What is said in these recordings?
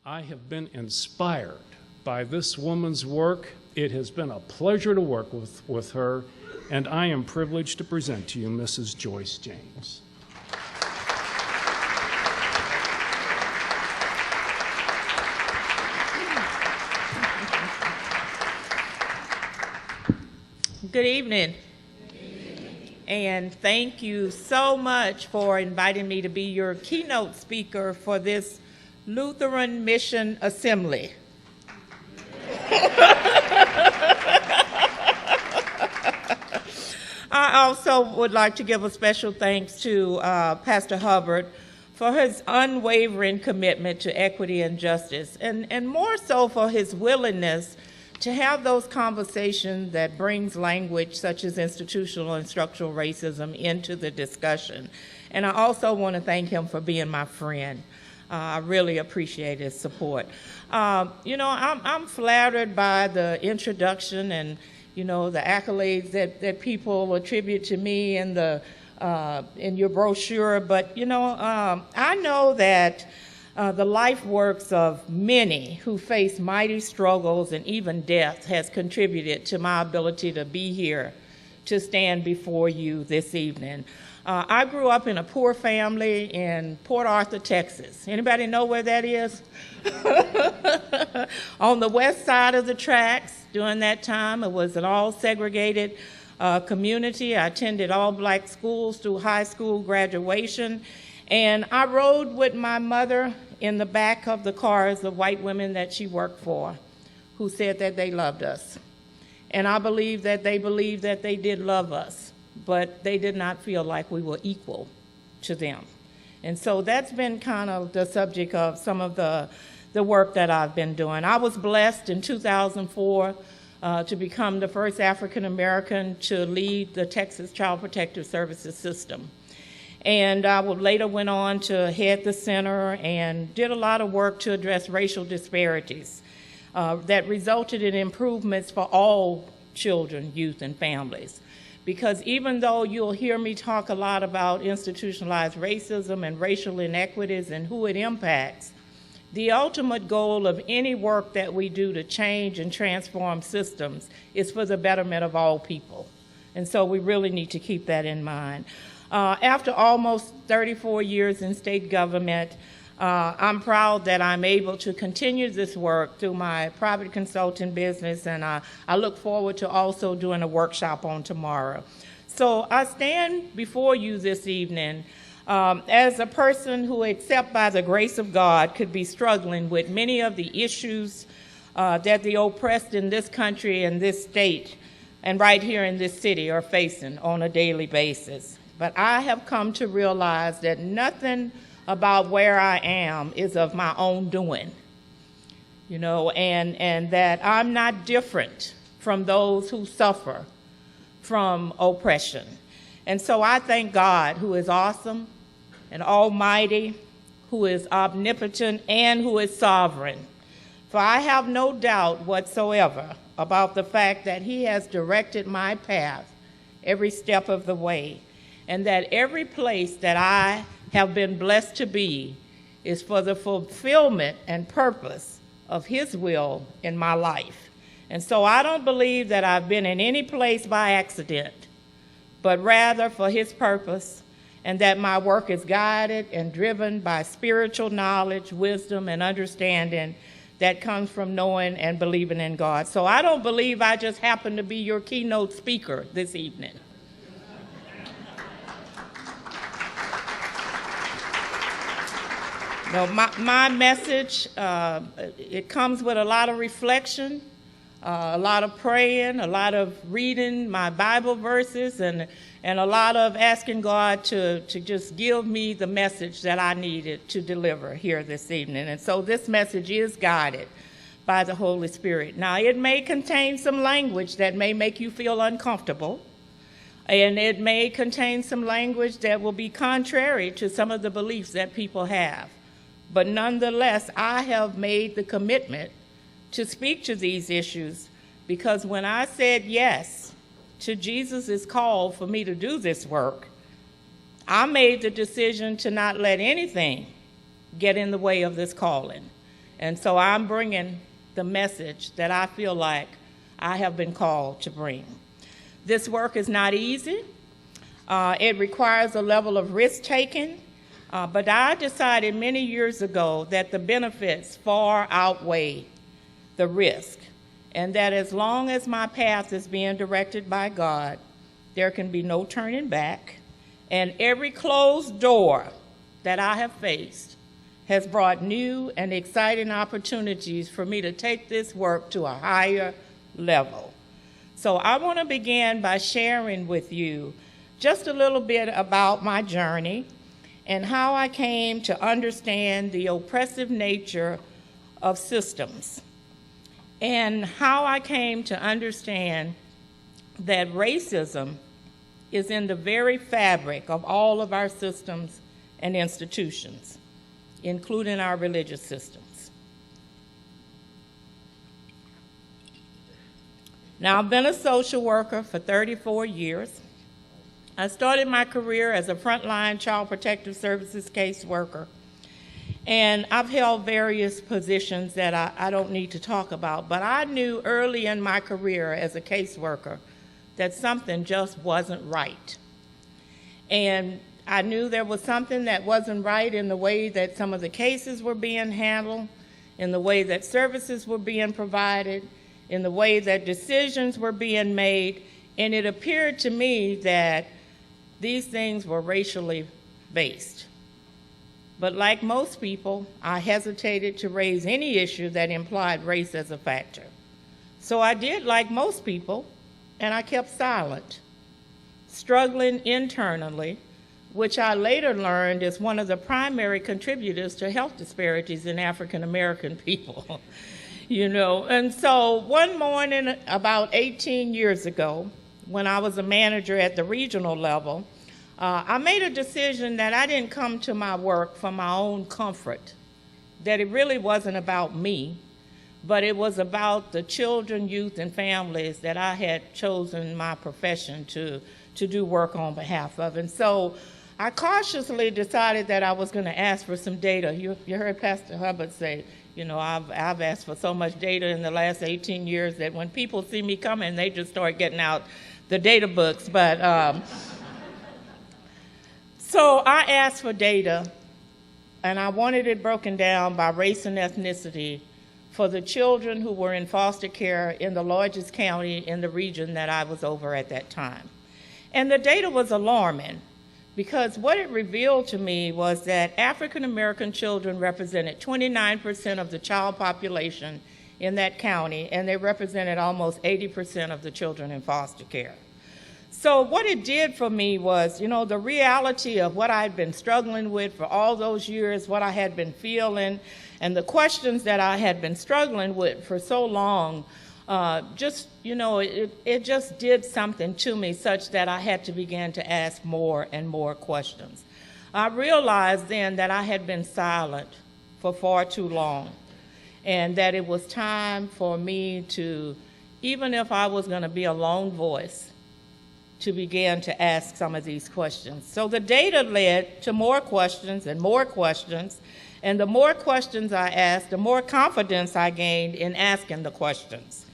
I have been inspired by this woman's work. It has been a pleasure to work with her, and I am privileged to present to you Mrs. Joyce James. Good evening. And thank you so much for inviting me to be your keynote speaker for this Lutheran Mission Assembly. I also would like to give a special thanks to Pastor Hubbard for his unwavering commitment to equity and justice, and more so for his willingness to have those conversations that brings language such as institutional and structural racism into the discussion. And I also want to thank him for being my friend. I really appreciate his support. I'm flattered by the introduction and, the accolades that people attribute to me in your brochure. But, I know that the life works of many who face mighty struggles and even death has contributed to my ability to be here to stand before you this evening. I grew up in a poor family in Port Arthur, Texas. Anybody know where that is? On the west side of the tracks. During that time, it was an all-segregated community. I attended all-black schools through high school graduation. And I rode with my mother in the back of the cars of white women that she worked for, who said that they loved us. And I believe that they believed that they did love us, but they did not feel like we were equal to them. And so that's been kind of the subject of some of the work that I've been doing. I was blessed in 2004 to become the first African American to lead the Texas Child Protective Services system. And I later went on to head the center and did a lot of work to address racial disparities that resulted in improvements for all children, youth, and families. Because even though you'll hear me talk a lot about institutionalized racism and racial inequities and who it impacts, the ultimate goal of any work that we do to change and transform systems is for the betterment of all people. And so we really need to keep that in mind. After almost 34 years in state government, I'm proud that I'm able to continue this work through my private consulting business, and I look forward to also doing a workshop on tomorrow. So I stand before you this evening as a person who, except by the grace of God, could be struggling with many of the issues that the oppressed in this country and this state and right here in this city are facing on a daily basis. But I have come to realize that nothing about where I am is of my own doing, and that I'm not different from those who suffer from oppression. And so I thank God, who is awesome and almighty, who is omnipotent, and who is sovereign. For I have no doubt whatsoever about the fact that he has directed my path every step of the way, and that every place that I have been blessed to be is for the fulfillment and purpose of his will in my life. And so I don't believe that I've been in any place by accident, but rather for his purpose, and that my work is guided and driven by spiritual knowledge, wisdom, and understanding that comes from knowing and believing in God. So I don't believe I just happen to be your keynote speaker this evening. No, my message, it comes with a lot of reflection, a lot of praying, a lot of reading my Bible verses, and a lot of asking God to just give me the message that I needed to deliver here this evening. And so this message is guided by the Holy Spirit. Now, it may contain some language that may make you feel uncomfortable, and it may contain some language that will be contrary to some of the beliefs that people have. But nonetheless, I have made the commitment to speak to these issues because when I said yes to Jesus' call for me to do this work, I made the decision to not let anything get in the way of this calling. And so I'm bringing the message that I feel like I have been called to bring. This work is not easy. It requires a level of risk-taking, but I decided many years ago that the benefits far outweigh the risk, and that as long as my path is being directed by God, there can be no turning back, and every closed door that I have faced has brought new and exciting opportunities for me to take this work to a higher level. So I want to begin by sharing with you just a little bit about my journey and how I came to understand the oppressive nature of systems, and how I came to understand that racism is in the very fabric of all of our systems and institutions, including our religious systems. Now, I've been a social worker for 34 years. I started my career as a frontline Child Protective Services caseworker, and I've held various positions that I don't need to talk about, but I knew early in my career as a caseworker that something just wasn't right. And I knew there was something that wasn't right in the way that some of the cases were being handled, in the way that services were being provided, in the way that decisions were being made, and it appeared to me that these things were racially based. But like most people, I hesitated to raise any issue that implied race as a factor. So I did like most people, and I kept silent, struggling internally, which I later learned is one of the primary contributors to health disparities in African American people. And so one morning about 18 years ago, when I was a manager at the regional level, I made a decision that I didn't come to my work for my own comfort, that it really wasn't about me, but it was about the children, youth, and families that I had chosen my profession to do work on behalf of. And so I cautiously decided that I was going to ask for some data. You heard Pastor Hubbard say, I've asked for so much data in the last 18 years that when people see me coming, they just start getting out the data books. But so I asked for data, and I wanted it broken down by race and ethnicity for the children who were in foster care in the largest county in the region that I was over at that time. And the data was alarming, because what it revealed to me was that African American children represented 29% of the child population in that county, and they represented almost 80% of the children in foster care. So what it did for me was, the reality of what I'd been struggling with for all those years, what I had been feeling, and the questions that I had been struggling with for so long, it just did something to me such that I had to begin to ask more and more questions. I realized then that I had been silent for far too long, and that it was time for me to, even if I was going to be a lone voice, to begin to ask some of these questions. So the data led to more questions, and the more questions I asked, the more confidence I gained in asking the questions.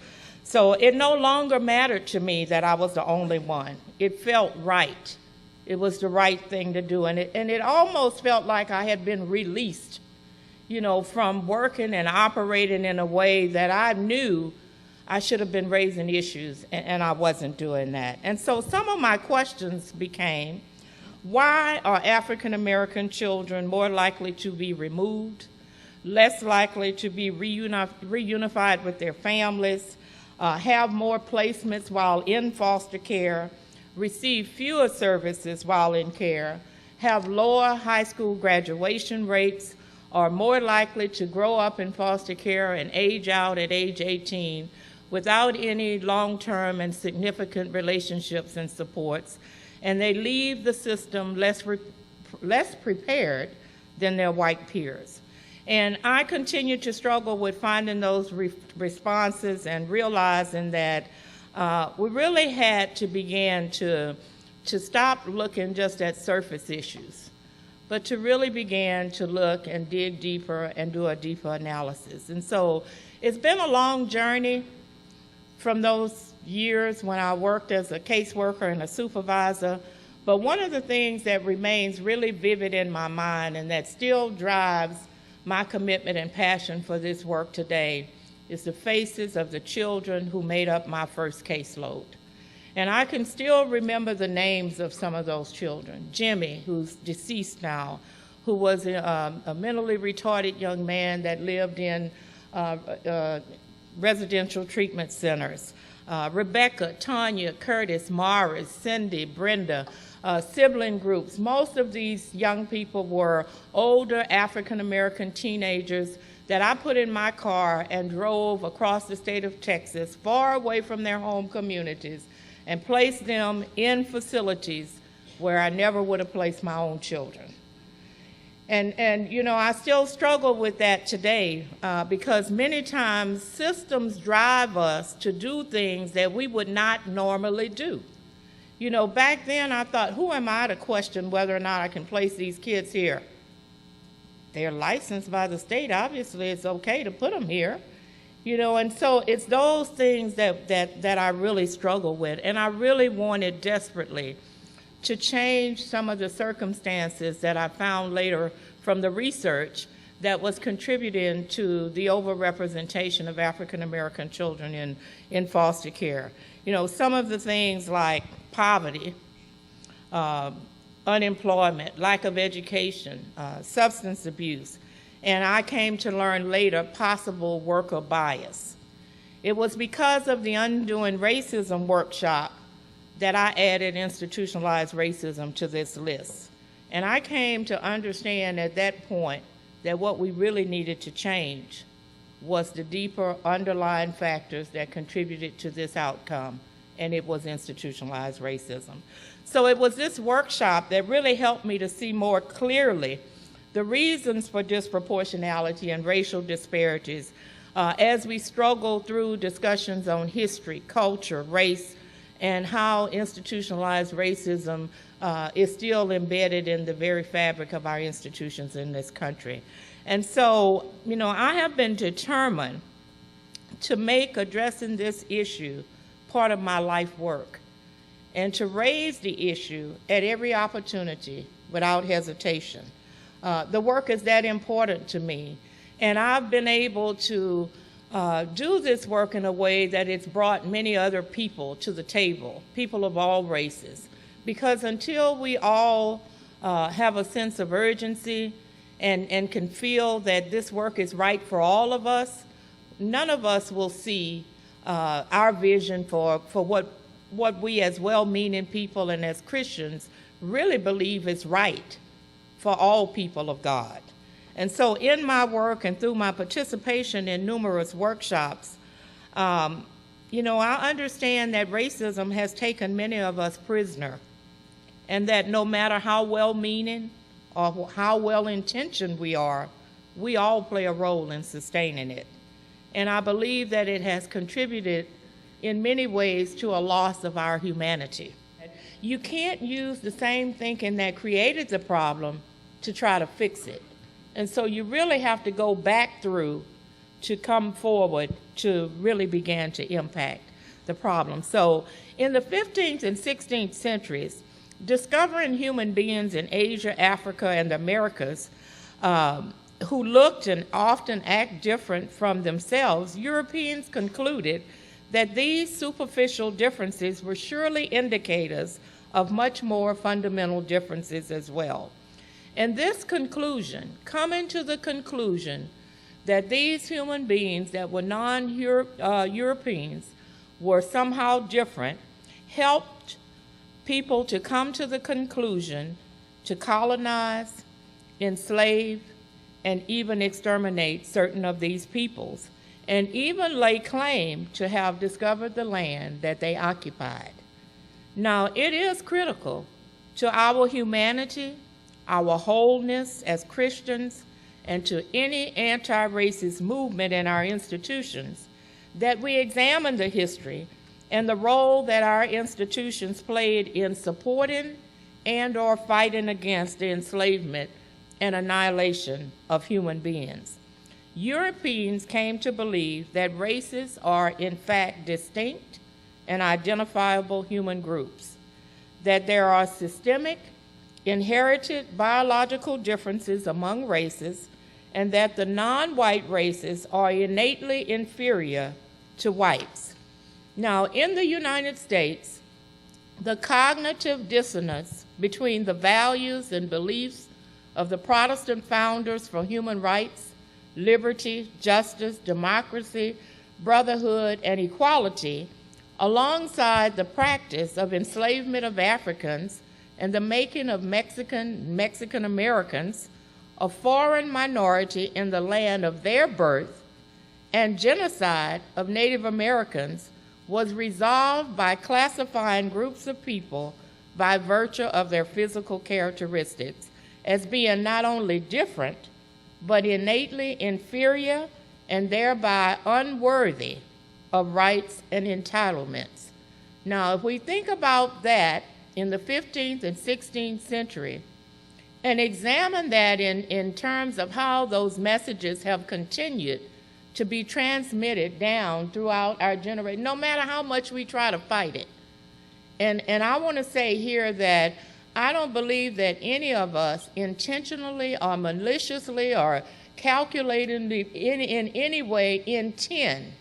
So it no longer mattered to me that I was the only one. It felt right. It was the right thing to do, and it almost felt like I had been released, from working and operating in a way that I knew I should have been raising issues, and I wasn't doing that. And so some of my questions became, why are African American children more likely to be removed, less likely to be reunified with their families, have more placements while in foster care, receive fewer services while in care, have lower high school graduation rates, are more likely to grow up in foster care and age out at age 18 without any long-term and significant relationships and supports, and they leave the system less prepared than their white peers. And I continue to struggle with finding those responses and realizing that we really had to begin to stop looking just at surface issues, but to really begin to look and dig deeper and do a deeper analysis. And so it's been a long journey from those years when I worked as a caseworker and a supervisor. But one of the things that remains really vivid in my mind and that still drives my commitment and passion for this work today is the faces of the children who made up my first caseload. And I can still remember the names of some of those children. Jimmy, who's deceased now, who was a mentally retarded young man that lived in residential treatment centers. Rebecca, Tanya, Curtis, Morris, Cindy, Brenda, sibling groups. Most of these young people were older African-American teenagers that I put in my car and drove across the state of Texas, far away from their home communities, and placed them in facilities where I never would have placed my own children. And you know, I still struggle with that today because many times systems drive us to do things that we would not normally do. You know, back then I thought, who am I to question whether or not I can place these kids here? They're licensed by the state. Obviously, it's okay to put them here. You know, and so it's those things that I really struggle with. And I really wanted desperately to change some of the circumstances that I found later from the research that was contributing to the overrepresentation of African American children in foster care. You know, some of the things like poverty, unemployment, lack of education, substance abuse, and I came to learn later possible worker bias. It was because of the Undoing Racism workshop that I added institutionalized racism to this list. And I came to understand at that point that what we really needed to change was the deeper underlying factors that contributed to this outcome, and it was institutionalized racism. So it was this workshop that really helped me to see more clearly the reasons for disproportionality and racial disparities as we struggle through discussions on history, culture, race, and how institutionalized racism is still embedded in the very fabric of our institutions in this country. And so, you know, I have been determined to make addressing this issue part of my life work and to raise the issue at every opportunity without hesitation. The work is that important to me, and I've been able to do this work in a way that it's brought many other people to the table, people of all races, because until we all have a sense of urgency and can feel that this work is right for all of us, none of us will see our vision for what we as well-meaning people and as Christians really believe is right for all people of God. And so in my work and through my participation in numerous workshops, you know, I understand that racism has taken many of us prisoner, and that no matter how well-meaning or how well-intentioned we are, we all play a role in sustaining it. And I believe that it has contributed in many ways to a loss of our humanity. You can't use the same thinking that created the problem to try to fix it. And so you really have to go back through to come forward to really begin to impact the problem. So in the 15th and 16th centuries, discovering human beings in Asia, Africa, and the Americas who looked and often act different from themselves, Europeans concluded that these superficial differences were surely indicators of much more fundamental differences as well. And this conclusion, coming to the conclusion that these human beings that were non-Europeans were somehow different, helped people to come to the conclusion to colonize, enslave, and even exterminate certain of these peoples, and even lay claim to have discovered the land that they occupied. Now, it is critical to our humanity, our wholeness as Christians, and to any anti-racist movement in our institutions, that we examine the history and the role that our institutions played in supporting and or fighting against the enslavement and annihilation of human beings. Europeans came to believe that races are in fact distinct and identifiable human groups, that there are systemic, inherited biological differences among races, and that the non-white races are innately inferior to whites. Now, in the United States, the cognitive dissonance between the values and beliefs of the Protestant founders for human rights, liberty, justice, democracy, brotherhood, and equality, alongside the practice of enslavement of Africans and the making of Mexican Americans a foreign minority in the land of their birth, and genocide of Native Americans was resolved by classifying groups of people by virtue of their physical characteristics as being not only different, but innately inferior and thereby unworthy of rights and entitlements. Now, if we think about that in the 15th and 16th century, and examine that in terms of how those messages have continued to be transmitted down throughout our generation, no matter how much we try to fight it. And I want to say here that I don't believe that any of us intentionally or maliciously or calculatingly in any way intend,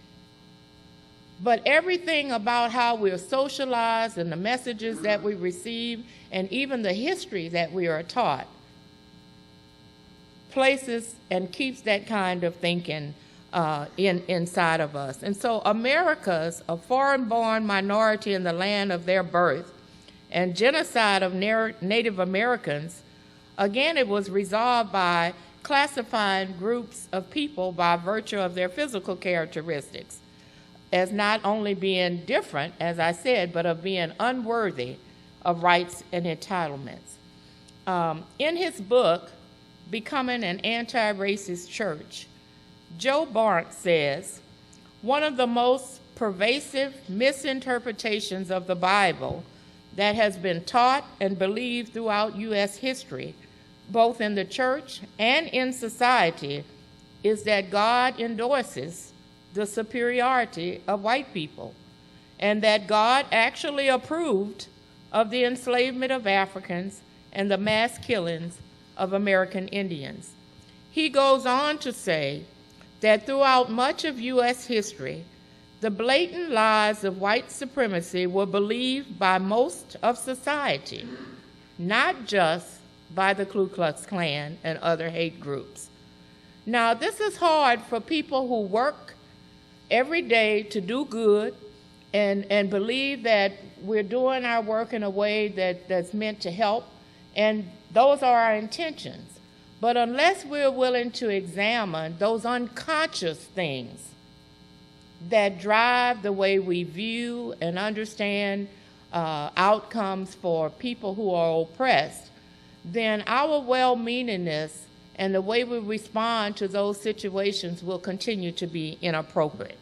but everything about how we're socialized and the messages that we receive and even the history that we are taught places and keeps that kind of thinking inside of us. And so America's a foreign-born minority in the land of their birth and genocide of Native Americans, again, it was resolved by classifying groups of people by virtue of their physical characteristics as not only being different, as I said, but of being unworthy of rights and entitlements. In his book, Becoming an Anti-Racist Church, Joe Barnes says, one of the most pervasive misinterpretations of the Bible that has been taught and believed throughout U.S. history, both in the church and in society, is that God endorses the superiority of white people, and that God actually approved of the enslavement of Africans and the mass killings of American Indians. He goes on to say that throughout much of U.S. history, the blatant lies of white supremacy were believed by most of society, not just by the Ku Klux Klan and other hate groups. Now, this is hard for people who work every day to do good and believe that we're doing our work in a way that's meant to help, and those are our intentions. But unless we're willing to examine those unconscious things that drive the way we view and understand outcomes for people who are oppressed, then our well-meaningness and the way we respond to those situations will continue to be inappropriate.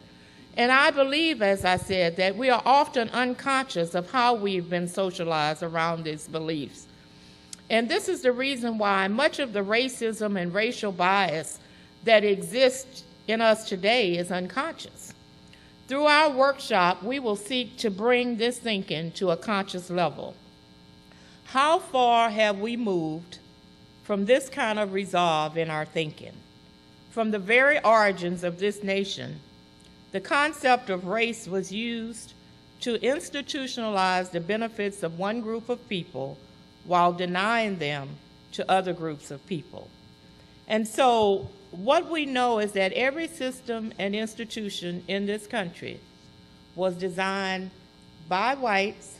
And I believe, as I said, that we are often unconscious of how we've been socialized around these beliefs. And this is the reason why much of the racism and racial bias that exists in us today is unconscious. Through our workshop, we will seek to bring this thinking to a conscious level. How far have we moved from this kind of resolve in our thinking? From the very origins of this nation, the concept of race was used to institutionalize the benefits of one group of people while denying them to other groups of people. And so what we know is that every system and institution in this country was designed by whites,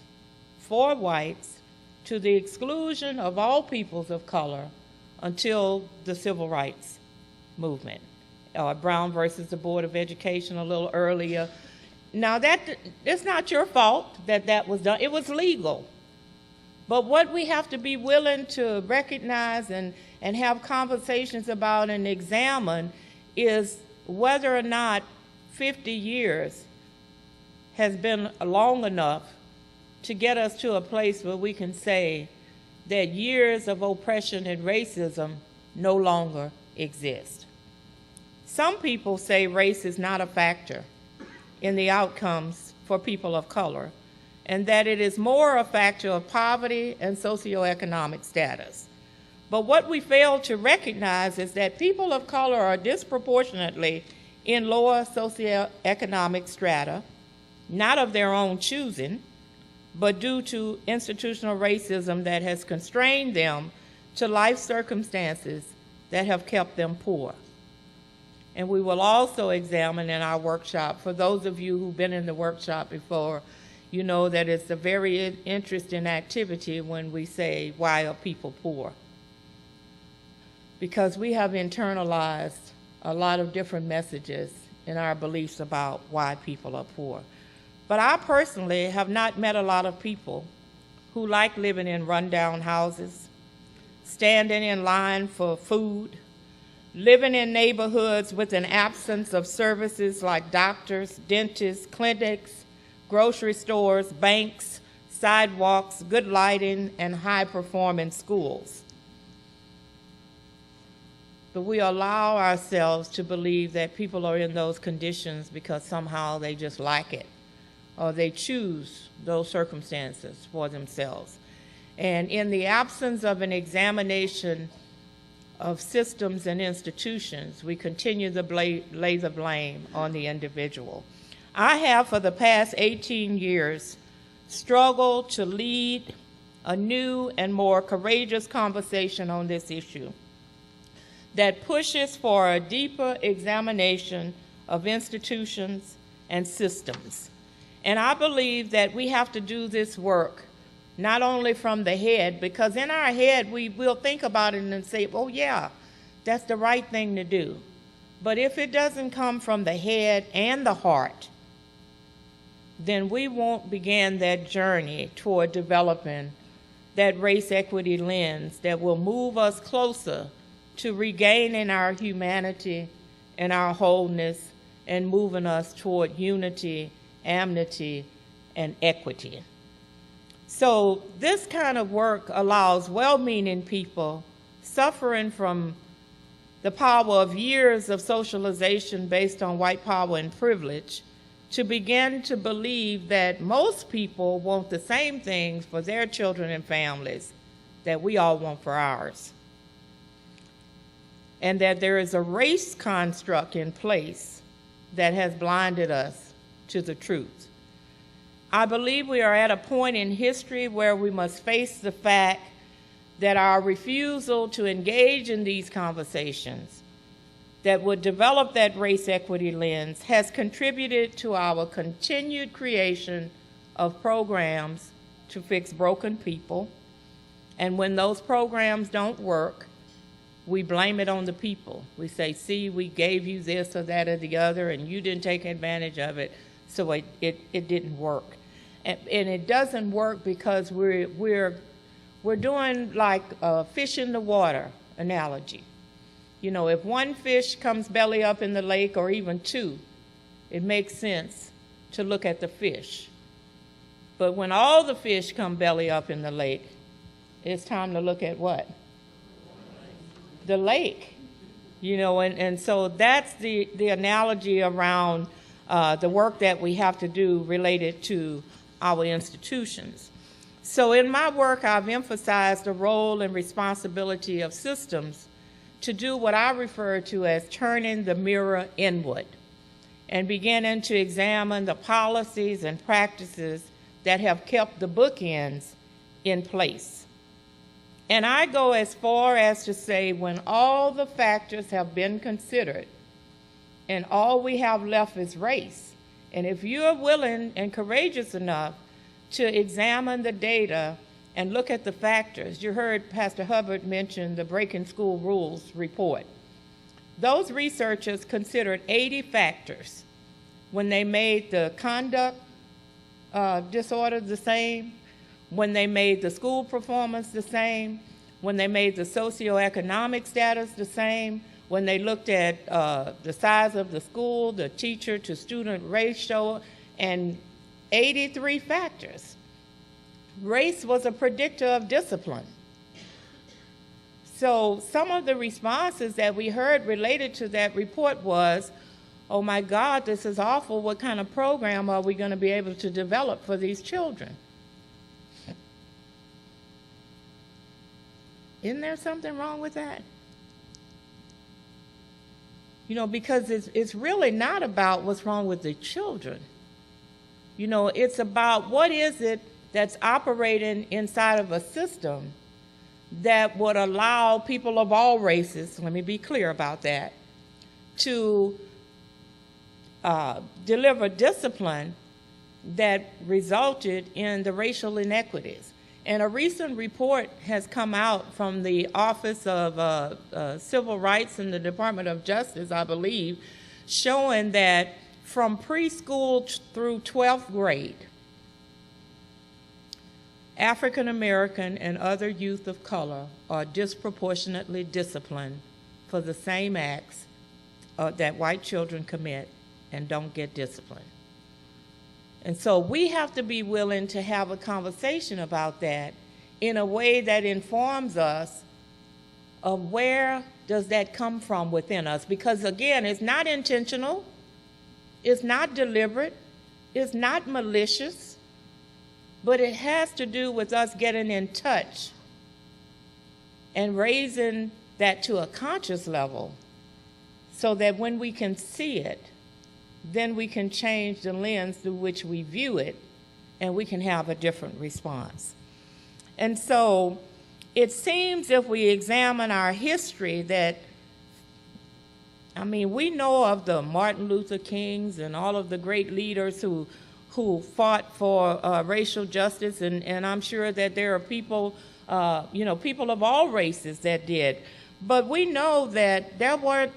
for whites, to the exclusion of all peoples of color until the Civil Rights Movement. Brown versus the Board of Education a little earlier. Now, it's not your fault that that was done. It was legal. But what we have to be willing to recognize and have conversations about and examine is whether or not 50 years has been long enough to get us to a place where we can say that years of oppression and racism no longer exist. Some people say race is not a factor in the outcomes for people of color, and that it is more a factor of poverty and socioeconomic status. But what we fail to recognize is that people of color are disproportionately in lower socioeconomic strata, not of their own choosing, but due to institutional racism that has constrained them to life circumstances that have kept them poor. And we will also examine in our workshop, for those of you who've been in the workshop before, you know that it's a very interesting activity when we say, why are people poor? Because we have internalized a lot of different messages in our beliefs about why people are poor. But I personally have not met a lot of people who like living in rundown houses, standing in line for food, living in neighborhoods with an absence of services like doctors, dentists, clinics, grocery stores, banks, sidewalks, good lighting, and high-performing schools. But we allow ourselves to believe that people are in those conditions because somehow they just like it, or they choose those circumstances for themselves. And in the absence of an examination of systems and institutions, we continue to lay the blame on the individual. I have, for the past 18 years, struggled to lead a new and more courageous conversation on this issue that pushes for a deeper examination of institutions and systems. And I believe that we have to do this work not only from the head, because in our head we will think about it and say, oh yeah, that's the right thing to do. But if it doesn't come from the head and the heart, then we won't begin that journey toward developing that race equity lens that will move us closer to regaining our humanity and our wholeness and moving us toward unity, amity, and equity. So this kind of work allows well-meaning people suffering from the power of years of socialization based on white power and privilege to begin to believe that most people want the same things for their children and families that we all want for ours. And that there is a race construct in place that has blinded us to the truth. I believe we are at a point in history where we must face the fact that our refusal to engage in these conversations that would develop that race equity lens has contributed to our continued creation of programs to fix broken people. And when those programs don't work, we blame it on the people. We say, see, we gave you this or that or the other, and you didn't take advantage of it, so it didn't work. And it doesn't work because we're doing like a fish in the water analogy. You know, if one fish comes belly up in the lake, or even two, it makes sense to look at the fish. But when all the fish come belly up in the lake, it's time to look at what? The lake. You know, and so that's the analogy around the work that we have to do related to our institutions. So in my work, I've emphasized the role and responsibility of systems to do what I refer to as turning the mirror inward and beginning to examine the policies and practices that have kept the bookends in place. And I go as far as to say, when all the factors have been considered and all we have left is race, and if you're willing and courageous enough to examine the data and look at the factors, you heard Pastor Hubbard mention the Breaking School Rules report. Those researchers considered 80 factors when they made the conduct disorder the same, when they made the school performance the same, when they made the socioeconomic status the same, when they looked at the size of the school, the teacher to student ratio, and 83 factors. Race was a predictor of discipline. so some of the responses that we heard related to that report was, oh my God, this is awful. What kind of program are we going to be able to develop for these children? Isn't there something wrong with that? You know, because it's really not about what's wrong with the children. You know, it's about what is it that's operating inside of a system that would allow people of all races, let me be clear about that, to deliver discipline that resulted in the racial inequities. And a recent report has come out from the Office of Civil Rights in the Department of Justice, I believe, showing that from preschool through 12th grade, African American and other youth of color are disproportionately disciplined for the same acts that white children commit and don't get disciplined. And so we have to be willing to have a conversation about that in a way that informs us of where does that come from within us. Because again, it's not intentional, it's not deliberate, it's not malicious, but it has to do with us getting in touch and raising that to a conscious level so that when we can see it, then we can change the lens through which we view it, and we can have a different response. And so it seems if we examine our history that, I mean, we know of the Martin Luther Kings and all of the great leaders who fought for racial justice, and I'm sure that there are people, you know, people of all races that did. But we know that there weren't,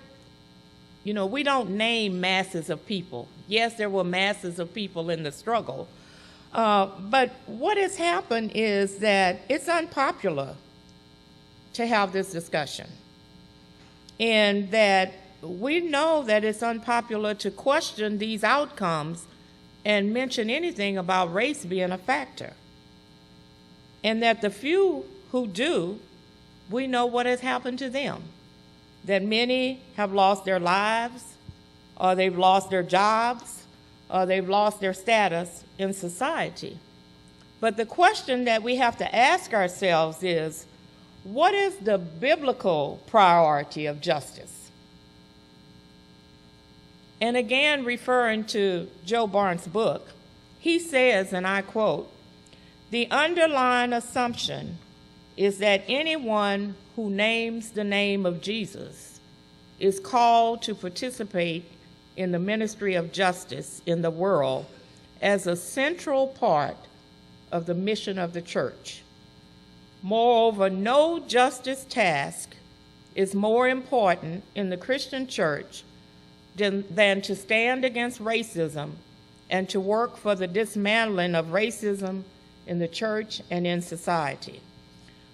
you know, we don't name masses of people. Yes, there were masses of people in the struggle. But what has happened is that it's unpopular to have this discussion. And that we know that it's unpopular to question these outcomes and mention anything about race being a factor. And that the few who do, we know what has happened to them. That many have lost their lives, or they've lost their jobs, or they've lost their status in society. But the question that we have to ask ourselves is, what is the biblical priority of justice? And again, referring to Joe Barnes' book, he says, and I quote, "The underlying assumption is that anyone who names the name of Jesus is called to participate in the ministry of justice in the world as a central part of the mission of the church. Moreover, no justice task is more important in the Christian church than to stand against racism and to work for the dismantling of racism in the church and in society."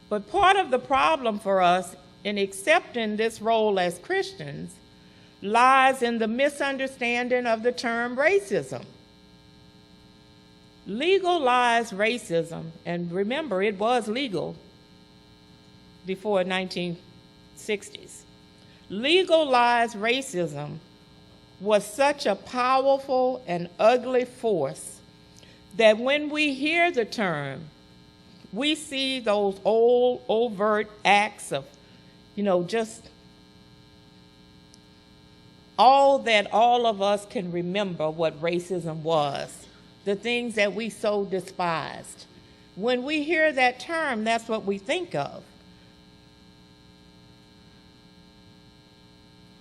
But part of the problem for us in accepting this role as Christians lies in the misunderstanding of the term racism. Legalized racism, and remember, it was legal before the 1960s. Legalized racism was such a powerful and ugly force that when we hear the term, we see those old overt acts of, you know, just all that all of us can remember what racism was, the things that we so despised. When we hear that term, that's what we think of.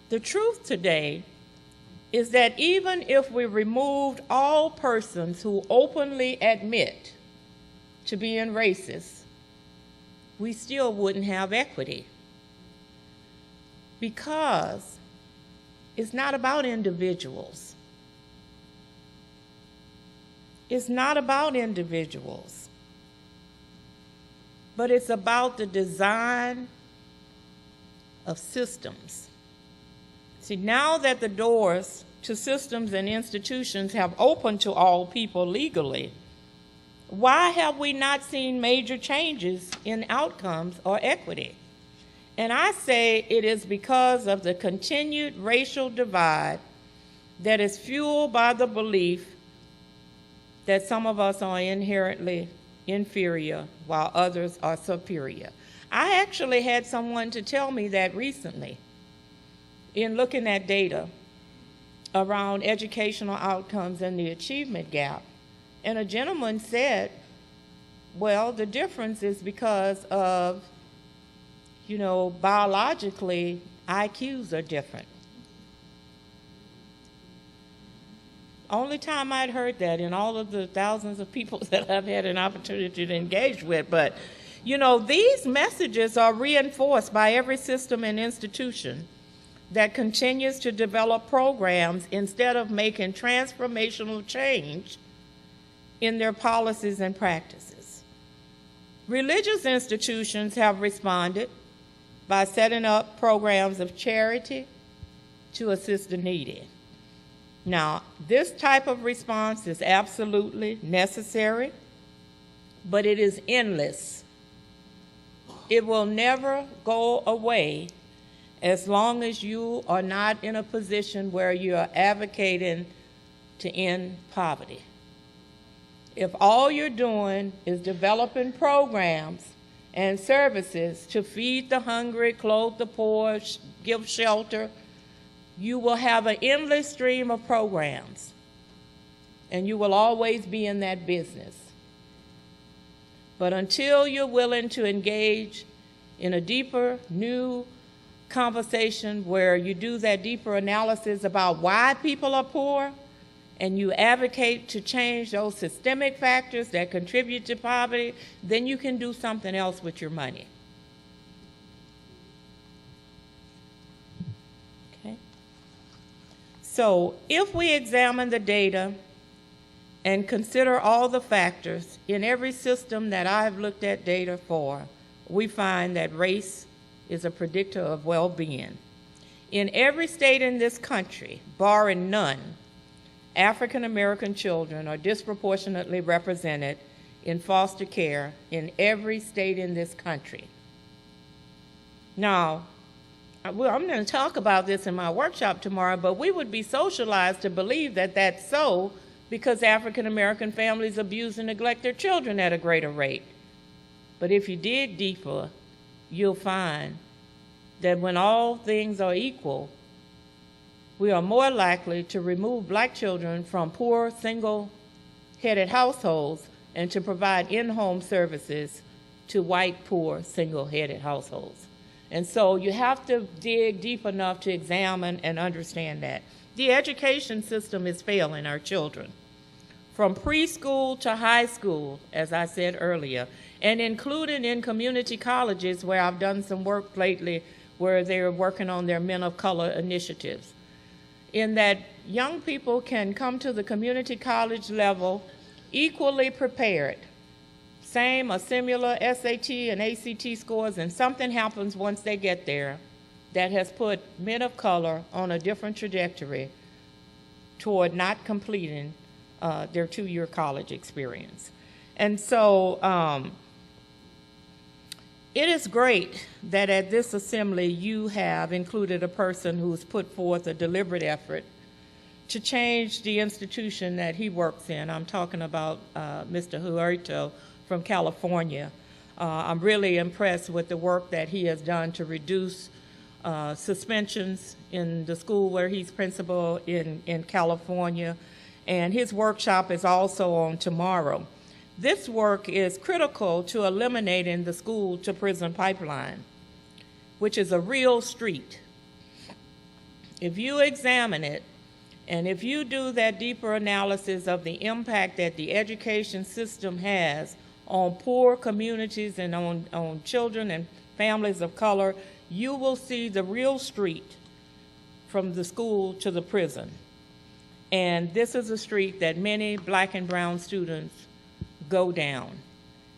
The truth today is that even if we removed all persons who openly admit to being racist, we still wouldn't have equity. Because it's not about individuals. It's not about individuals, but it's about the design of systems. See, now that the doors to systems and institutions have opened to all people legally, why have we not seen major changes in outcomes or equity? And I say it is because of the continued racial divide that is fueled by the belief that some of us are inherently inferior while others are superior. I actually had someone to tell me that recently in looking at data around educational outcomes and the achievement gap. And a gentleman said, well, the difference is because of, biologically, IQs are different. Only time I'd heard that in all of the thousands of people that I've had an opportunity to engage with. But, these messages are reinforced by every system and institution that continues to develop programs instead of making transformational change in their policies and practices. Religious institutions have responded by setting up programs of charity to assist the needy. Now, this type of response is absolutely necessary, but it is endless. It will never go away as long as you are not in a position where you are advocating to end poverty. If all you're doing is developing programs and services to feed the hungry, clothe the poor, give shelter, you will have an endless stream of programs, and you will always be in that business. But until you're willing to engage in a deeper, new conversation where you do that deeper analysis about why people are poor, and you advocate to change those systemic factors that contribute to poverty, then you can do something else with your money. Okay? So if we examine the data and consider all the factors in every system that I've looked at data for, we find that race is a predictor of well-being. In every state in this country, barring none, African American children are disproportionately represented in foster care in every state in this country. Now, I'm going to talk about this in my workshop tomorrow, but we would be socialized to believe that that's so because African American families abuse and neglect their children at a greater rate. But if you dig deeper, you'll find that when all things are equal, we are more likely to remove black children from poor, single-headed households and to provide in-home services to white, poor, single-headed households. And so you have to dig deep enough to examine and understand that. The education system is failing our children. From preschool to high school, as I said earlier, and including in community colleges where I've done some work lately where they're working on their men of color initiatives, in that young people can come to the community college level equally prepared, same or similar SAT and ACT scores, and something happens once they get there that has put men of color on a different trajectory toward not completing their two-year college experience. And so it is great that at this assembly you have included a person who's put forth a deliberate effort to change the institution that he works in. I'm talking about Mr. Huerto from California. I'm really impressed with the work that he has done to reduce suspensions in the school where he's principal in California. And his workshop is also on tomorrow. This work is critical to eliminating the school-to-prison pipeline, which is a real street. If you examine it, and if you do that deeper analysis of the impact that the education system has on poor communities and on children and families of color, you will see the real street from the school to the prison. And this is a street that many black and brown students go down.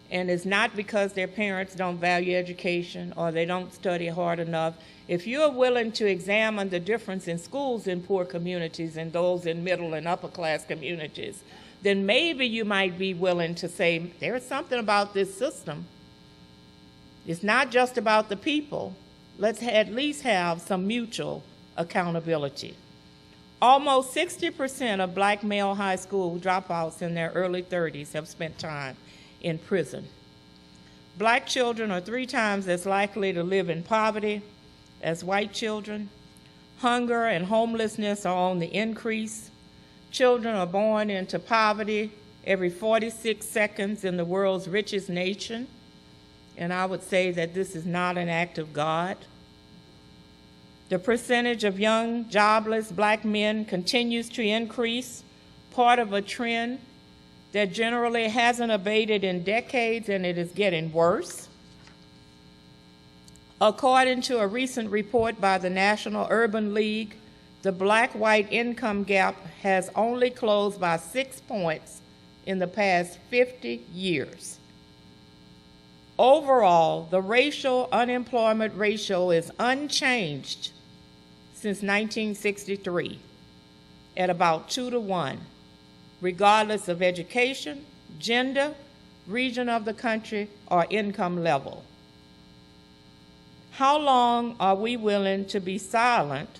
And it's not because their parents don't value education or they don't study hard enough. If you're willing to examine the difference in schools in poor communities and those in middle and upper class communities, then maybe you might be willing to say, there's something about this system. It's not just about the people, let's at least have some mutual accountability. Almost 60% of black male high school dropouts in their early 30s have spent time in prison. Black children are 3 times as likely to live in poverty as white children. Hunger and homelessness are on the increase. Children are born into poverty every 46 seconds in the world's richest nation. And I would say that this is not an act of God. The percentage of young, jobless black men continues to increase, part of a trend that generally hasn't abated in decades, and it is getting worse. According to a recent report by the National Urban League, the black-white income gap has only closed by 6 points in the past 50 years. Overall, the racial unemployment ratio is unchanged since 1963 at about 2 to 1, regardless of education, gender, region of the country, or income level. How long are we willing to be silent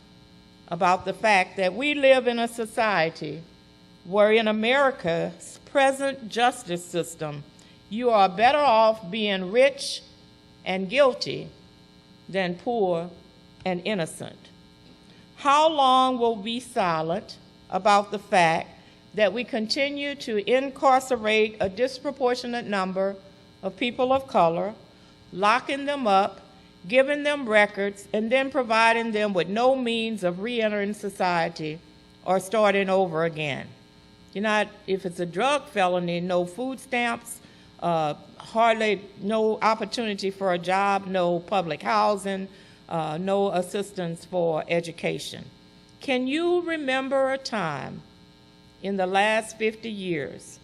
about the fact that we live in a society where in America's present justice system, you are better off being rich and guilty than poor and innocent? How long will we be silent about the fact that we continue to incarcerate a disproportionate number of people of color, locking them up, giving them records, and then providing them with no means of re-entering society or starting over again? If it's a drug felony, no food stamps, hardly no opportunity for a job, no public housing, no assistance for education. Can you remember a time in the last 50 years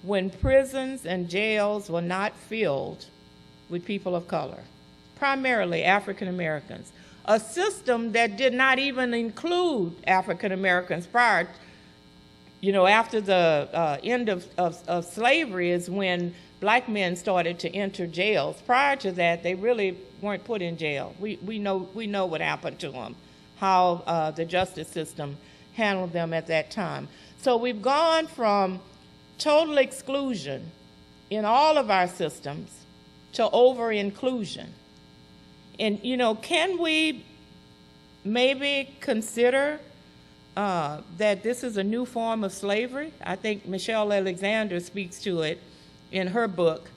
when prisons and jails were not filled with people of color, primarily African Americans? A system that did not even include African Americans prior, after the end of slavery is when black men started to enter jails. Prior to that, they really weren't put in jail. We know what happened to them, how the justice system handled them at that time. So we've gone from total exclusion in all of our systems to over-inclusion. And, can we maybe consider that this is a new form of slavery? I think Michelle Alexander speaks to it in her book,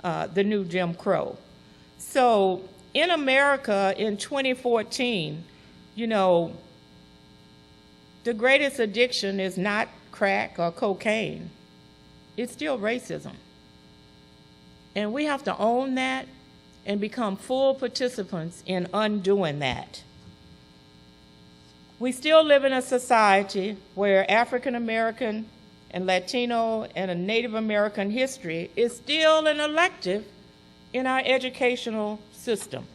The New Jim Crow. So in America in 2014, the greatest addiction is not crack or cocaine. It's still racism. And we have to own that and become full participants in undoing that. We still live in a society where African American and Latino and Native American history is still an elective in our educational system.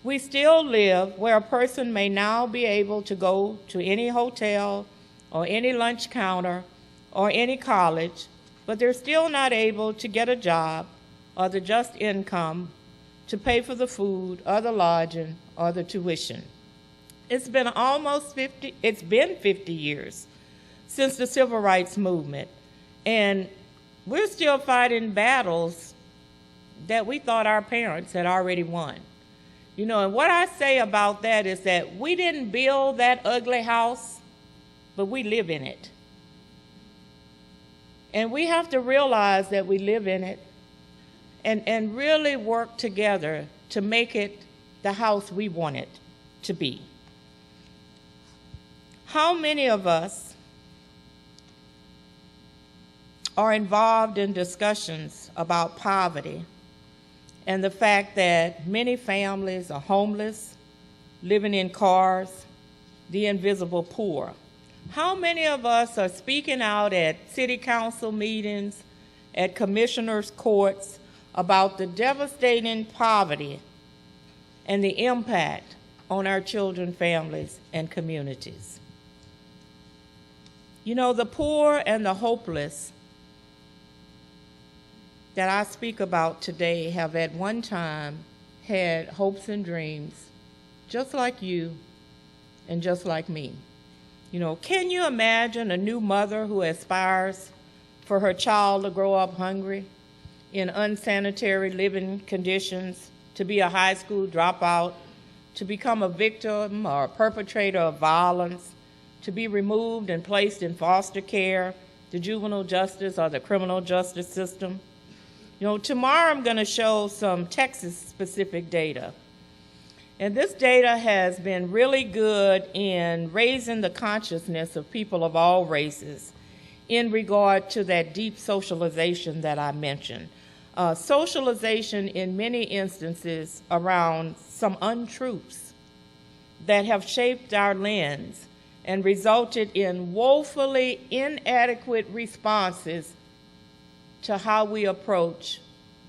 We still live where a person may now be able to go to any hotel or any lunch counter or any college, but they're still not able to get a job or the just income to pay for the food or the lodging or the tuition. It's been 50 years since the Civil Rights Movement, and we're still fighting battles that we thought our parents had already won. And what I say about that is that we didn't build that ugly house, but we live in it. And we have to realize that we live in it and really work together to make it the house we want it to be. How many of us are involved in discussions about poverty and the fact that many families are homeless, living in cars, the invisible poor? How many of us are speaking out at city council meetings, at commissioners' courts about the devastating poverty and the impact on our children, families, and communities? The poor and the hopeless that I speak about today have at one time had hopes and dreams, just like you and just like me. You know, can you imagine a new mother who aspires for her child to grow up hungry in unsanitary living conditions, to be a high school dropout, to become a victim or a perpetrator of violence, to be removed and placed in foster care, the juvenile justice or the criminal justice system? You know, tomorrow I'm going to show some Texas-specific data. And this data has been really good in raising the consciousness of people of all races in regard to that deep socialization that I mentioned. Socialization in many instances around some untruths that have shaped our lens and resulted in woefully inadequate responses to how we approach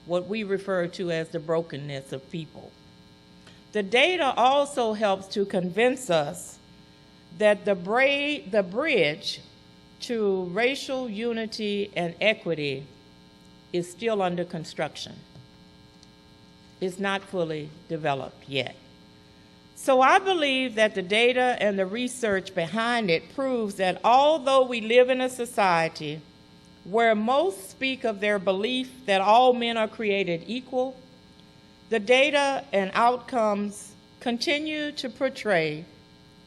what we refer to as the brokenness of people. The data also helps to convince us that the bridge to racial unity and equity is still under construction. It's not fully developed yet. So I believe that the data and the research behind it proves that although we live in a society where most speak of their belief that all men are created equal, the data and outcomes continue to portray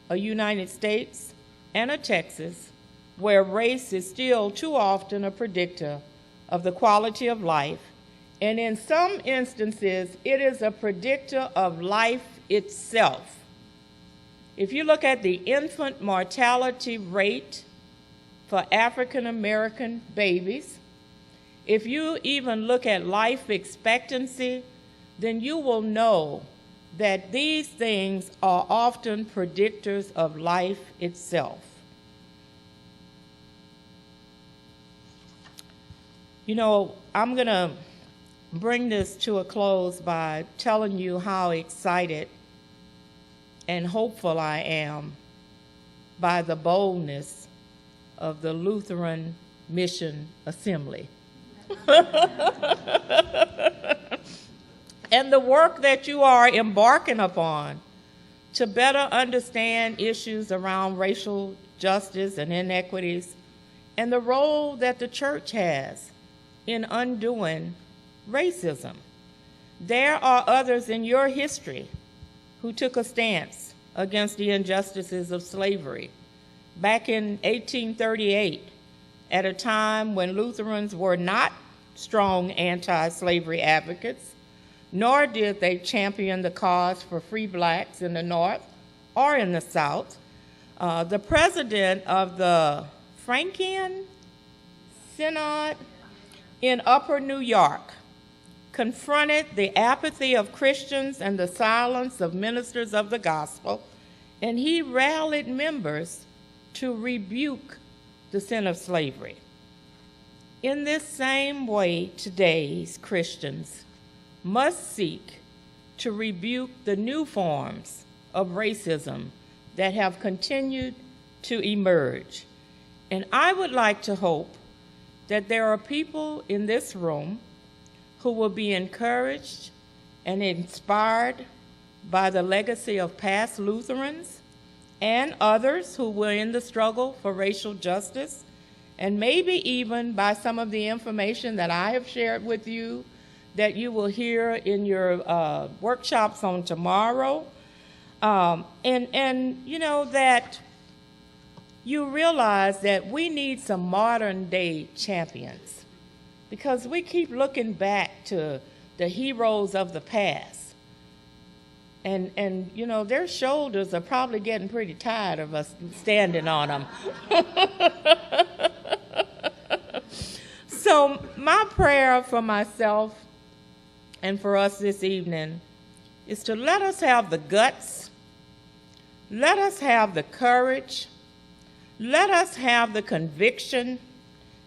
a United States and a Texas where race is still too often a predictor of the quality of life, and in some instances, it is a predictor of life itself. If you look at the infant mortality rate for African American babies, if you even look at life expectancy, then you will know that these things are often predictors of life itself. You know, I'm going to bring this to a close by telling you how excited and hopeful I am by the boldness of the Lutheran Mission Assembly. And the work that you are embarking upon to better understand issues around racial justice and inequities, and the role that the church has in undoing racism. There are others in your history who took a stance against the injustices of slavery. Back in 1838, at a time when Lutherans were not strong anti-slavery advocates, nor did they champion the cause for free blacks in the North or in the South, the president of the Frankian Synod in Upper New York confronted the apathy of Christians and the silence of ministers of the gospel, and he rallied members to rebuke the sin of slavery. In this same way, today's Christians must seek to rebuke the new forms of racism that have continued to emerge. And I would like to hope that there are people in this room who will be encouraged and inspired by the legacy of past Lutherans and others who were in the struggle for racial justice, and maybe even by some of the information that I have shared with you that you will hear in your workshops on tomorrow. And you know, that you realize that we need some modern day champions, because we keep looking back to the heroes of the past. And you know, their shoulders are probably getting pretty tired of us standing on them. So my prayer for myself and for us this evening is to let us have the guts, let us have the courage, let us have the conviction,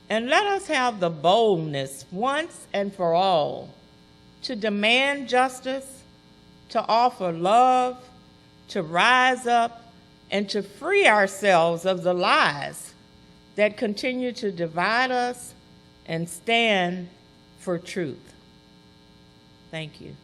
and let us have the boldness once and for all to demand justice, to offer love, to rise up, and to free ourselves of the lies that continue to divide us and stand for truth. Thank you.